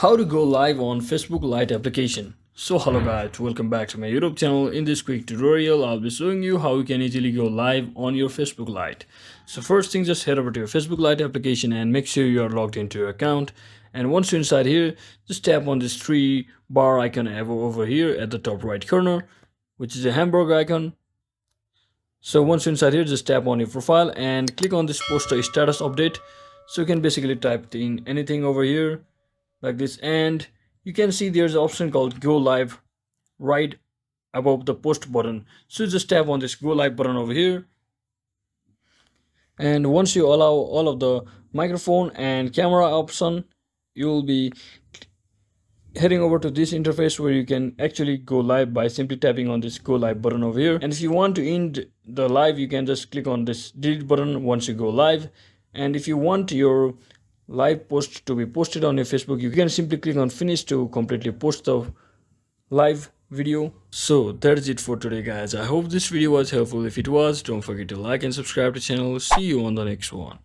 How to go live on Facebook Lite application. So hello guys, welcome back to my YouTube channel. In this quick tutorial, I'll be showing you how you can easily go live on your Facebook Lite. So first thing, just head over to your Facebook Lite application and make sure you are logged into your account. And once you're inside here, just tap on this three bar icon over here at the top right corner, which is a hamburger icon. So once you're inside here, just tap on your profile and click on this post a status update. So you can basically type in anything over here like this, and you can see there's an option called go live right above the post button. So just tap on this go live button over here, and once you allow all of the microphone and camera option, you will be heading over to this interface where you can actually go live by simply tapping on this go live button over here. And if you want to end the live, you can just click on this delete button once you go live. And if you want your live post to be posted on your Facebook, you can simply click on finish to completely post the live video. So that's it for today guys. I hope this video was helpful. If it was, don't forget to like and subscribe to the channel. See you on the next one.